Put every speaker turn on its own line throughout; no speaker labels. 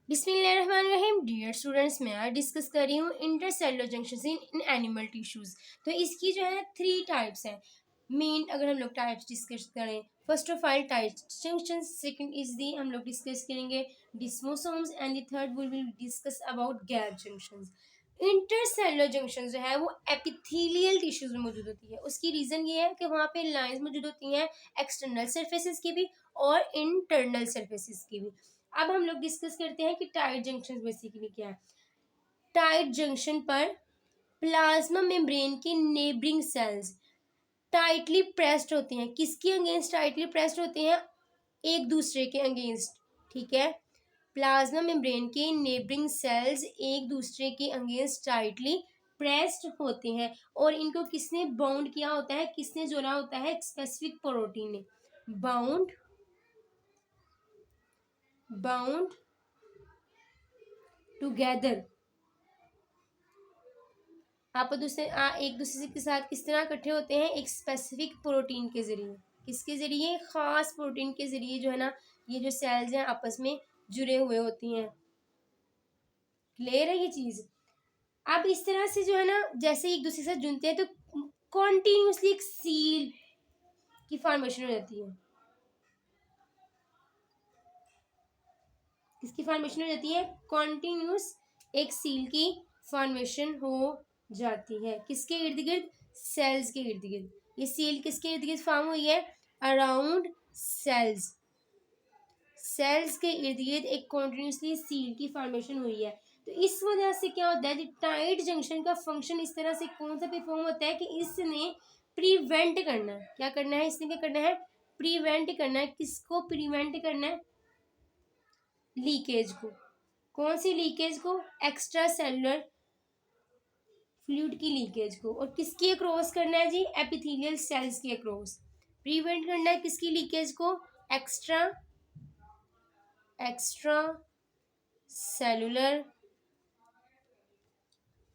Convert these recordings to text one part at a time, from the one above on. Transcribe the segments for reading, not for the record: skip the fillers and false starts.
बिस्मिल्लाहिर्रहमानिर्रहीम। Dear students, मैं आज डिस्कस कर रही हूँ intercellular junction in animal tissues. तो इसकी जो है 3 टाइप्स हैं मेन। अगर हम लोग टाइप्स डिस्कस करें, first of all type junction, second is the हम लोग डिस्कस करेंगे desmosomes and the third will discuss about gap junctions. Intercellular junction जो है वो एपिथेलियल टिश्यूज में मौजूद होती है। उसकी रीजन ये है कि वहाँ पे लाइंस मौजूद होती हैं एक्सटर्नल सरफेसेस की भी और इंटरनल सरफेसेस की भी। अब हम लोग डिस्कस करते हैं कि टाइट जंक्शन बेसिकली क्या है। टाइट जंक्शन पर प्लाज्मा मेम्ब्रेन के नेबरिंग सेल्स टाइटली प्रेस्ड होते हैं। किसके अगेंस्ट टाइटली प्रेस्ड होते हैं? एक दूसरे के अगेंस्ट। ठीक है, प्लाज्मा मेम्ब्रेन के नेबरिंग सेल्स एक दूसरे के अगेंस्ट टाइटली प्रेस्ड होते हैं और इनको किसने बाउंड किया होता है, किसने जोड़ा होता है? स्पेसिफिक प्रोटीन ने। Bound bound together. आप एक दूसरे के साथ किस तरह इकट्ठे होते हैं? एक स्पेसिफिक प्रोटीन के जरिए। किसके जरिए? खास प्रोटीन के जरिए जो है ना, ये जो सेल्स हैं आपस में जुड़े हुए होती हैं। क्लियर है ये चीज? अब इस तरह से जो है ना, जैसे एक दूसरे के साथ जुड़ते हैं तो कॉन्टिन्यूसली एक सील की फॉर्मेशन हो जाती है। किसकी फॉर्मेशन हो जाती है? कॉन्टिन्यूस एक सील की फॉर्मेशन हो जाती है। किसके इर्द गिर्द? सेल्स के इर्द गिर्द। ये सील किसके इर्द गिर्द फॉर्म हुई है? Around sales. सेल्स के इर्द गिर्द एक कॉन्टिन्यूसली सील की फॉर्मेशन हुई है। तो इस वजह से क्या होता है, टाइट जंक्शन का फंक्शन इस तरह से कौन सा परफॉर्म होता है कि इसने प्रिवेंट करना है। क्या करना है? इसने क्या करना है? प्रिवेंट करना है। किसको प्रिवेंट करना है? लीकेज को। कौन सी लीकेज को? एक्स्ट्रा सेलुलर फ्लूइड की लीकेज को। और किसकी अक्रॉस करना है जी? एपिथेलियल सेल्स के अक्रॉस। प्रिवेंट करना है किसकी लीकेज को? Extra extra cellular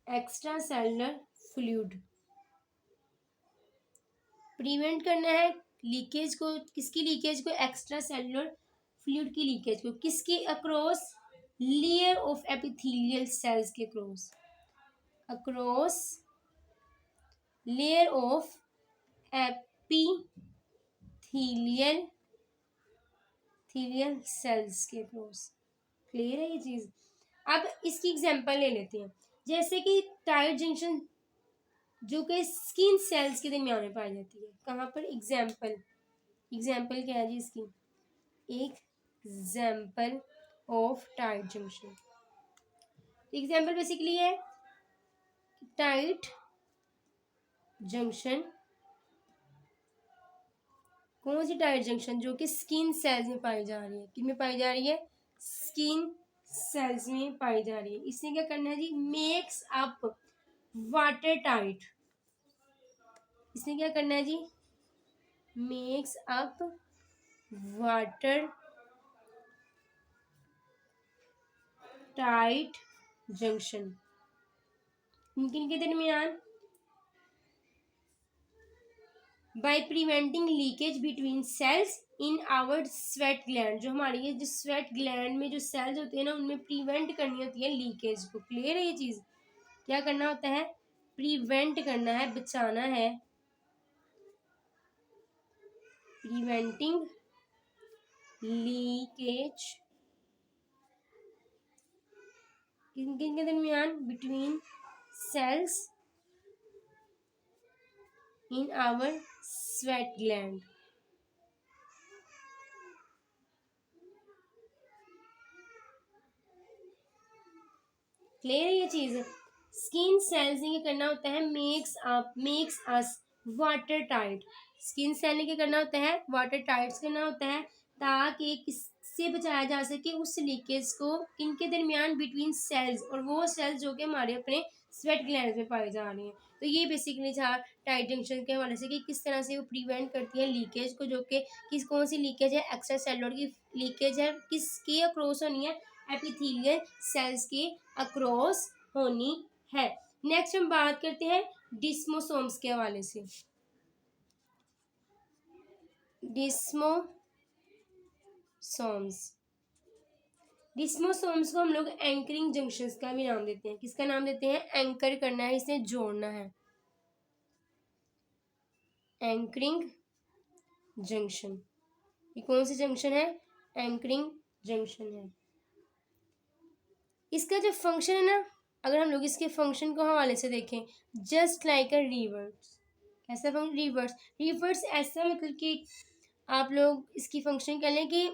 extra cellular fluid. Prevent करना है लीकेज को। किसकी लीकेज को? एक्स्ट्रा सेलुलर फ्लूइड की लीकेज को। किसके across? Layer of epithelial cells के across. Across layer of epithelial cells के अक्रॉस। क्लियर है ये चीज? अब इसकी एग्जांपल ले लेते हैं। जैसे कि टाइट जंक्शन जो कि स्किन सेल्स के दरमियान में पाई जाती है। कहाँ पर? एग्जाम्पल क्या है जी इसकी? एक example of tight junction. Example basically है टाइट जंक्शन। कौन सी टाइट जंक्शन? जो कि स्किन सेल्स में पाई जा रही है। किन में पाई जा रही है? स्किन सेल्स में पाई जा रही है। इसने क्या करना है जी? Makes up water tight. इसने क्या करना है जी? Makes up water tight junction. किन के दरमियान? By preventing leakage between cells in our sweat gland. जो हमारी ये जो स्वेट ग्लैंड में जो सेल्स होते हैं ना, उनमें प्रिवेंट करनी होती है लीकेज को। क्लियर है ये चीज? क्या करना होता है? प्रिवेंट करना है, बचाना है। प्रिवेंटिंग लीकेज किन किन के दरमियान? Between cells in our sweat gland. Clear है ये चीज? स्किन सेल्स ने क्या करना होता है? Makes us water tight. Skin cell ने क्या करना होता है? वाटर टाइट करना होता है ताकि किससे बचाया जा सके? उस लीकेज को। किनके दरमियान? Between cells. और वो सेल्स जो कि हमारे अपने स्वेट ग्लैंड में पाई जा रही हैं। तो ये बेसिकली था टाइट जंक्शन के हवाले से कि किस तरह से वो प्रिवेंट करती है लीकेज को। जो कि कौन सी लीकेज है? एक्स्ट्रा सेलुलर की लीकेज है। किसकी अक्रॉस होनी है? एपिथेलियल सेल्स के अक्रॉस होनी है। नेक्स्ट हम बात करते हैं डिस्मोसोम्स के हवाले से। डिस्मोसोम्स डिस्मोसोम्स को हम लोग एंकरिंग जंक्शंस का भी नाम देते हैं। किसका नाम देते हैं? एंकर करना है, इसे जोड़ना है, एंकरिंग जंक्शन। ये कौन सी जंक्शन है? एंकरिंग जंक्शन है। इसका जो फंक्शन है ना, अगर हम लोग इसके फंक्शन को हवाले से देखें, जस्ट लाइक अ रिवर्स। कैसा फंक्शन? रिवर्स। रिवर्स ऐसा मतलब कि आप लोग इसकी फंक्शन कह लें कि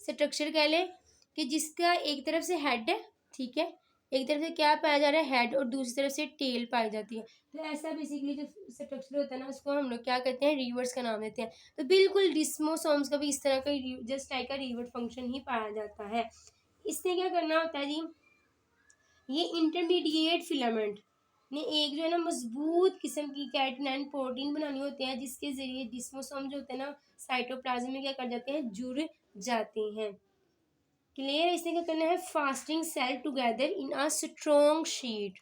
स्ट्रक्चर कह लें कि जिसका एक तरफ से हेड है, ठीक है, एक तरफ से क्या पाया जा रहा है? हेड, और दूसरी तरफ से टेल पाई जाती है। तो ऐसा बेसिकली जो स्ट्रक्चर होता है ना, उसको हम लोग क्या कहते हैं? रिवर्स का नाम देते हैं। तो बिल्कुल डिस्मोसोम्स का भी इस तरह का जस्ट लाइक का रिवर्स फंक्शन ही पाया जाता है। इसने क्या करना होता है जी? ये इंटरमीडिएट फिलामेंट ने एक जो है ना मजबूत किस्म की कैटनाइन प्रोटीन बनानी होते हैं, जिसके जरिए डिस्मोसोम जो होते हैं ना साइटोप्लाज्म में क्या कर जाते हैं? जुड़ जाते हैं। क्लियर? इसने क्या करना है? Fastening cell together in a strong sheet.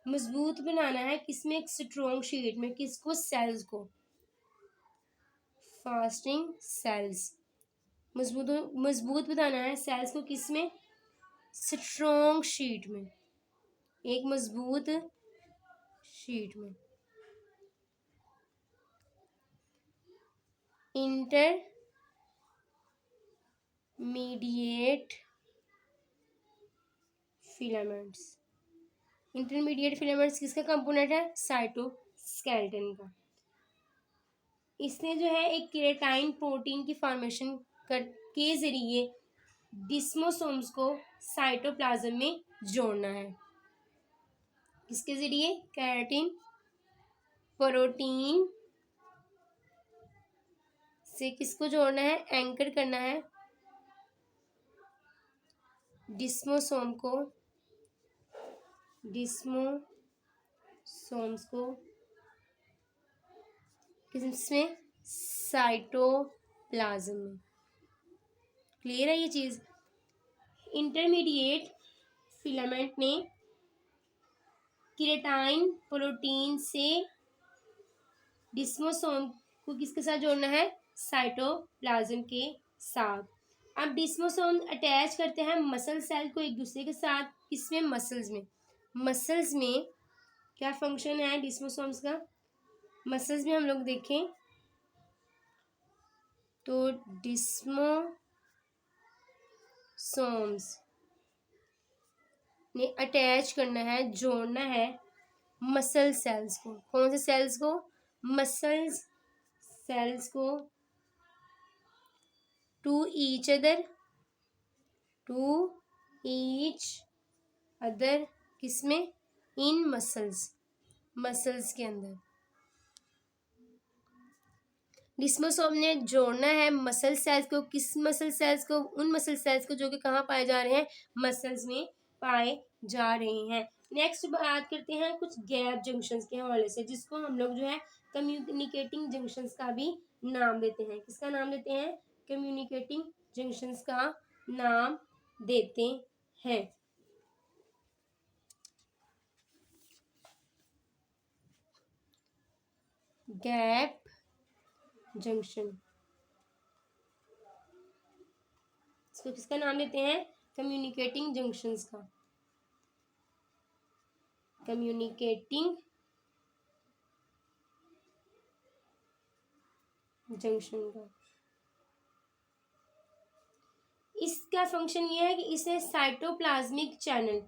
मजबूत बनाना है किसमें? एक स्ट्रॉन्ग शीट में। किसको? सेल्स को। फास्टिंग सेल्स, मजबूत बनाना है सेल्स को किसमें? स्ट्रॉन्ग शीट में, एक मजबूत शीट में। Intermediate filaments. इंटरमीडिएट फिलामेंट्स किसका कंपोनेंट है? साइटोस्केलेटन का। इसने जो है एक केराटिन प्रोटीन की फॉर्मेशन के जरिए डिस्मोसोम्स को साइटोप्लाज्म में जोड़ना है। किसके जरिए? केराटिन प्रोटीन से किसको जोड़ना है? एंकर करना है डिस्मोसोम को, डिस्मोसोम्स को किसमें? साइटोप्लाज्म में। क्लियर है ये चीज? इंटरमीडिएट फिलामेंट ने केराटिन प्रोटीन से डिस्मोसोम को किसके साथ जोड़ना है? साइटोप्लाज्म के साथ। अब डिस्मोसोम अटैच करते हैं मसल सेल को एक दूसरे के साथ। किसमें? मसल्स में। मसल्स में क्या फंक्शन है डिस्मोसोम्स का? मसल्स में हम लोग देखें तो डिस्मोसोम्स ने अटैच करना है, जोड़ना है मसल सेल्स को। कौन से सेल्स को? मसल सेल्स को टू ईच अदर किसमें? इन मसल्स के अंदर। डिस्मोसोम ने जोड़ना है मसल सेल्स को। किस मसल सेल्स को? उन मसल सेल्स को जो कि कहाँ पाए जा रहे हैं? मसल्स में पाए जा रहे हैं। नेक्स्ट बात करते हैं कुछ गैप जंक्शंस के हवाले से, जिसको हम लोग जो है कम्युनिकेटिंग जंक्शंस का भी नाम देते हैं। किसका नाम देते हैं? कम्युनिकेटिंग जंक्शंस का नाम देते हैं। गैप जंक्शन, इसको किसका नाम देते हैं? कम्युनिकेटिंग जंक्शंस का, कम्युनिकेटिंग जंक्शन का। इसका फंक्शन ये है कि इसे cytoplasmic channel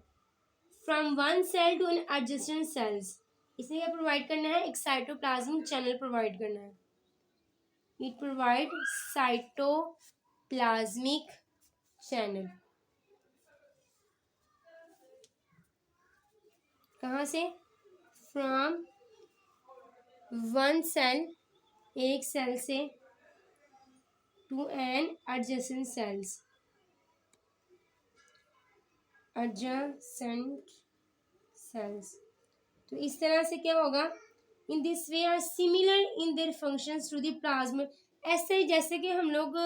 from one cell to an adjacent cells, इसे क्या प्रोवाइड करना है? एक साइटोप्लाज्मिक चैनल प्रोवाइड करना है। It provide cytoplasmic channel. कहाँ से? फ्रॉम वन सेल, एक सेल से, to an adjacent cells, adjacent cells. तो इस तरह से क्या होगा? In this way are similar in their functions to the plasma. ऐसे ही जैसे कि हम लोग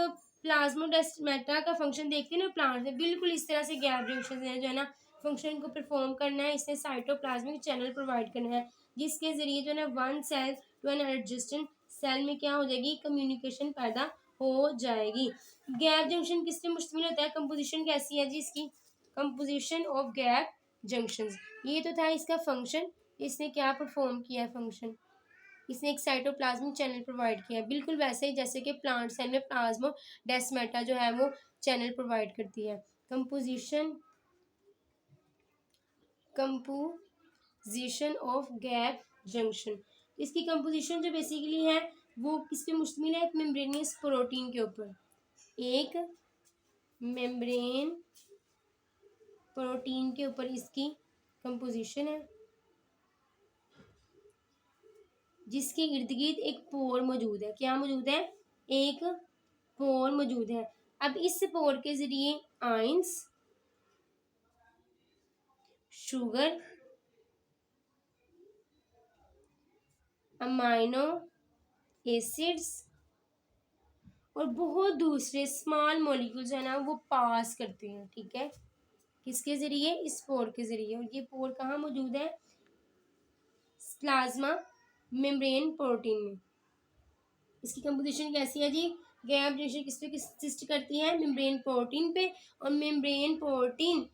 प्लाज्मोडेस्माटा का फंक्शन देखते हैं ना प्लांट में, बिल्कुल इस तरह से गैप जंक्शन है जो है ना फंक्शन को परफॉर्म करना है। इसने साइटोप्लाज्मिक चैनल प्रोवाइड करना है, जिसके जरिए जो है ना one cell to an adjacent cell में क्या हो जाएगी? कम्युनिकेशन पैदा हो जाएगी। गैप जंक्शन किस पे मुश्तमिल होता है, कंपोजिशन कैसी है जी इसकी, कंपोजिशन ऑफ गैप जंक्शंस। ये तो था इसका फंक्शन, इसने क्या परफॉर्म किया है फंक्शन, इसने एक साइटोप्लाज्मिक चैनल प्रोवाइड किया है, बिल्कुल वैसे ही जैसे कि प्लांट सेल में प्लाज्मोडेस्माटा जो है वो चैनल प्रोवाइड करती है। कंपोजिशन ऑफ गैप जंक्शन, इसकी कंपोजिशन जो बेसिकली है वो किस पे मुश्तमिल है, एक मेम्ब्रेनियस प्रोटीन के ऊपर, एक मेम्ब्रेन प्रोटीन के ऊपर इसकी कंपोजिशन है, जिसके इर्द गिर्द एक पोर मौजूद है। क्या मौजूद है, एक पोर मौजूद है। अब इस पोर के जरिए आयंस, शुगर, अमाइनो एसिड्स और बहुत दूसरे स्मॉल मॉलिक्यूल्स है ना वो पास करते हैं। ठीक है, किसके जरिए, इस पोर के जरिए। और ये पोर कहाँ मौजूद है, प्लाज्मा मेम्ब्रेन प्रोटीन में। इसकी कंपोजिशन कैसी है जी, गैप जंक्शन किस पे कंसिस्ट करती है, मेम्ब्रेन प्रोटीन पे। और मेम्ब्रेन प्रोटीन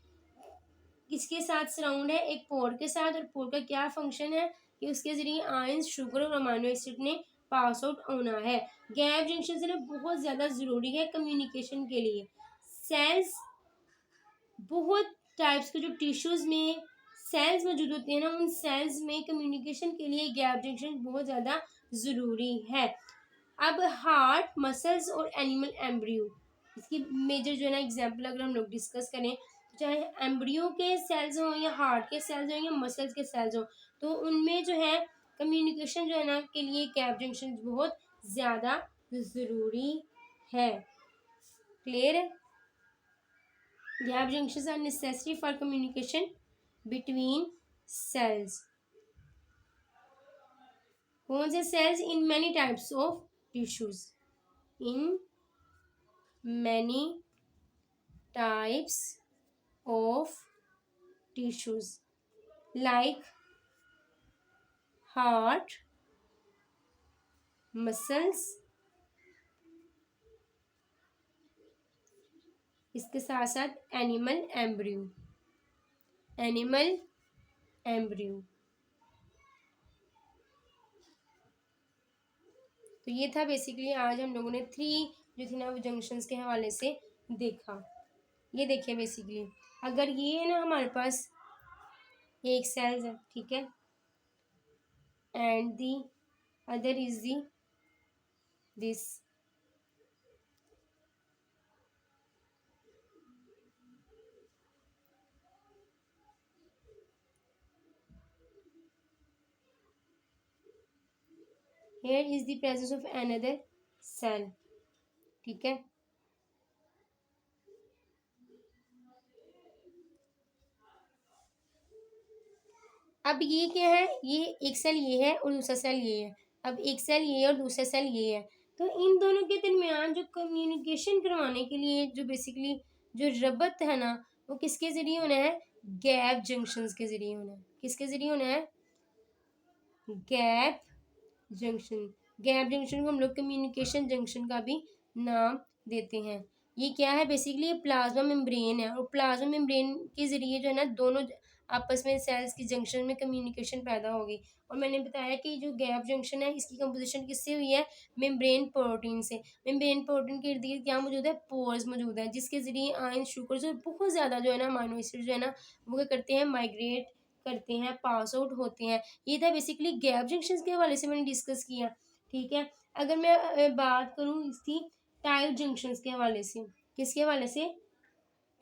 किसके साथ सराउंड है, एक पोर के साथ। और पोर का क्या फंक्शन है कि उसके जरिए आयंस, शुगर और अमाइनो एसिड ने पास आउट होना है। गैप जंक्शन से ना बहुत ज़्यादा ज़रूरी है कम्युनिकेशन के लिए। सेल्स, बहुत टाइप्स के जो टिश्यूज़ में सेल्स मौजूद होते हैं ना, उन सेल्स में कम्युनिकेशन के लिए गैप जंक्शन बहुत ज़्यादा ज़रूरी है। अब हार्ट, मसल्स और एनिमल एम्ब्रियो, इसकी मेजर जो है ना एग्जाम्पल अगर हम लोग डिस्कस करें, चाहे एम्ब्रियो के सेल्स हों या हार्ट के सेल्स हों या मसल्स के सेल्स हों, तो उनमें जो है कम्युनिकेशन जो है ना के लिए गैप जंक्शन बहुत ज़्यादा ज़रूरी है। क्लियर है, gap junctions are necessary for communication between cells. कौन से cells, in many types of tissues, in many types of tissues like heart, muscles, इसके साथ साथ एनिमल एम्ब्रियो, एनिमल एम्ब्रियो। तो ये था बेसिकली आज हम लोगों ने 3 जो थी ना वो जंक्शंस के हवाले से देखा। ये देखिए बेसिकली अगर ये है ना हमारे पास एक सेल्स है, ठीक है, and the other is the this, here is the presence of another cell। ठीक है, अब ये क्या है, ये एक सेल ये है और दूसरा सेल ये है। अब एक सेल ये है और दूसरा सेल ये है, तो इन दोनों के दरमियान जो कम्युनिकेशन करवाने के लिए जो बेसिकली जो रबत है ना वो किसके ज़रिए होना है, गैप जंक्शंस के ज़रिए होना है। किसके ज़रिए होना है, गैप जंक्शन। गैप जंक्शन को हम लोग कम्युनिकेशन जंक्शन का भी नाम देते हैं। ये क्या है, बेसिकली प्लाज्मा मेम्ब्रेन है, और प्लाज्मा मेम्ब्रेन के ज़रिए जो है ना दोनों आपस में सेल्स की जंक्शन में कम्युनिकेशन पैदा होगी। और मैंने बताया कि जो गैप जंक्शन है इसकी कंपोजिशन किससे हुई है, मेम्ब्रेन प्रोटीन से। मेम्ब्रेन प्रोटीन के इर्द गिर्द क्या मौजूद है, पोर्स मौजूद है, जिसके ज़रिए आयन, शुगर जो बहुत ज़्यादा जो है ना अमाइनो एसिड जो है ना वो क्या करते हैं, माइग्रेट करते हैं, पास आउट होते हैं। ये था बेसिकली गैप जंक्शन के हवाले से मैंने डिस्कस किया। ठीक है, अगर मैं बात करूँ इसकी टाइट जंक्शंस के हवाले से, किसके हवाले से,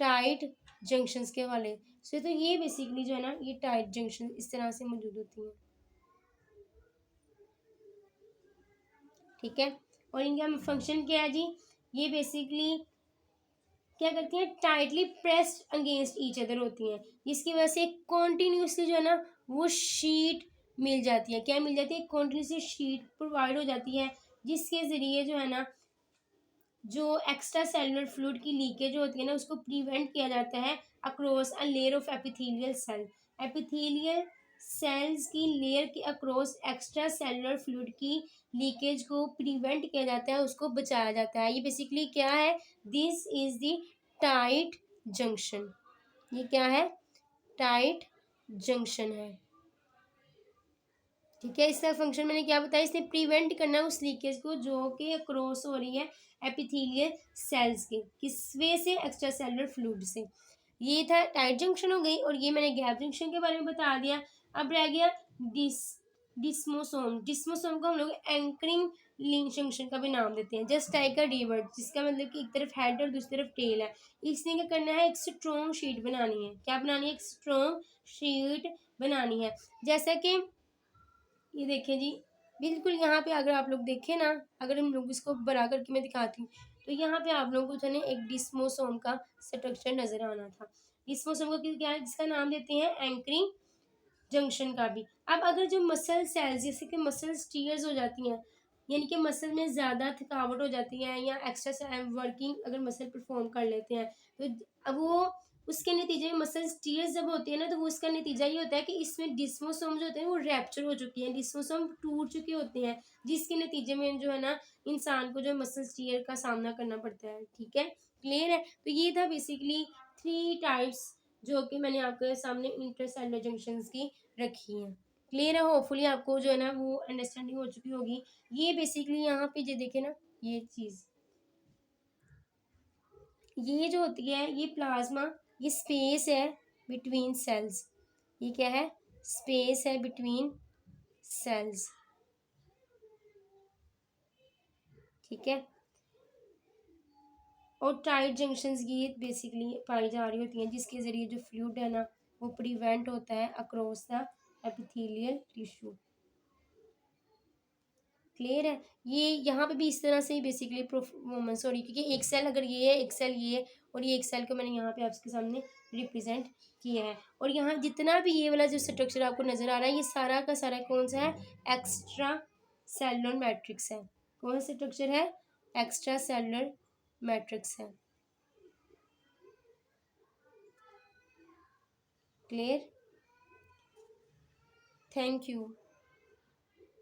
टाइट जंक्शंस के हवाले से, तो ये बेसिकली जो है ना ये टाइट जंक्शन इस तरह से मौजूद होती हैं। ठीक है, और इनका फंक्शन क्या है जी, ये बेसिकली क्या करती हैं, tightly pressed against each other होती हैं, जिसकी वजह से कॉन्टीन्यूसली जो है ना वो शीट मिल जाती है। क्या मिल जाती है, कॉन्टीन्यूसली शीट प्रोवाइड हो जाती है, जिसके ज़रिए जो है ना जो एक्स्ट्रा सेलुलर फ्लूइड की लीकेज होती है ना उसको प्रिवेंट किया जाता है across a layer of epithelial cell. Epithelial cells की लेयर के अक्रॉस एक्स्ट्रा सेलुलर फ्लूइड की लीकेज को प्रिवेंट किया जाता है, उसको बचाया जाता है। ये बेसिकली क्या है, this is the tight junction. ये क्या है, टाइट जंक्शन है। ठीक है, इसका फंक्शन मैंने क्या बताया, इसने प्रिवेंट करना है उस लीकेज को जो कि क्रॉस हो रही है एपिथेलियल सेल्स के, किस वे से, एक्स्ट्रा सेलुलर फ्लूइड से। ये था टाइट जंक्शन हो गई, और ये मैंने गैप जंक्शन के बारे में बता दिया। अब रह गया डिस्मोसोम। डिस्मोसोम को हम लोग एंकरिंग लिंक जंक्शन का भी नाम देते हैं, जस्ट लाइक अ रिवर, जिसका मतलब कि एक तरफ हेड और दूसरी तरफ टेल है। इसने क्या करना है, एक स्ट्रॉन्ग शीट बनानी है। क्या बनानी है, एक स्ट्रॉन्ग शीट बनानी है। जैसा कि ये देखिए जी, बिल्कुल यहाँ पे अगर आप लोग देखें ना, अगर हम लोग इसको बड़ा करके मैं दिखाती हूँ, तो यहाँ पे आप लोगों को एक डिस्मोसोम का स्ट्रक्चर नजर आना था। डिस्मोसोम को क्या है, जिसका नाम देते हैं एंकरिंग जंक्शन का भी। अब अगर जो मसल सेल्स, जैसे कि मसल स्टीयर्स हो जाती हैं, यानी कि मसल में ज़्यादा थकावट हो जाती है, या एक्स्ट्रा वर्किंग अगर मसल परफॉर्म कर लेते हैं, तो अब वो उसके नतीजे में मसल स्टीयर्स जब होती है ना, तो वो उसका नतीजा ये होता है कि इसमें डिस्मोसोम जो होते हैं वो रैप्चर हो चुकी है, डिस्मोसोम टूट चुके होते हैं, जिसके नतीजे में जो है ना इंसान को जो मसल स्टीयर का सामना करना पड़ता है। ठीक है, क्लियर है। तो ये था बेसिकली 3 टाइप्स जो कि मैंने आपके सामने इंटरसेलुलर जंक्शंस की रखी हैं। क्लियर है, होपफुली आपको जो है ना वो अंडरस्टैंडिंग हो चुकी होगी। ये बेसिकली यहाँ पे जो देखे ना, ये चीज़, ये जो होती है ये प्लाज्मा, ये स्पेस है बिटवीन सेल्स। ये क्या है, स्पेस है बिटवीन सेल्स। ठीक है, और टाइट जंक्शंस ये बेसिकली पाई जा रही होती हैं, जिसके ज़रिए जो फ्लूइड है ना वो प्रिवेंट होता है across the epithelial tissue. Clear है, ये यहाँ पे भी इस तरह से ही बेसिकली परफॉर्मेंस हो रही है, क्योंकि एक सेल अगर ये है, एक सेल ये है, और ये एक सेल को मैंने यहाँ पे आपके सामने रिप्रेजेंट किया है। और यहाँ जितना भी ये वाला जो स्ट्रक्चर आपको नजर आ रहा है, ये सारा का सारा कौन सा है, एक्स्ट्रा सेलुलर मैट्रिक्स है। कौन सा स्ट्रक्चर है, एक्स्ट्रा सेलुलर मैट्रिक्स है। Clear, thank you.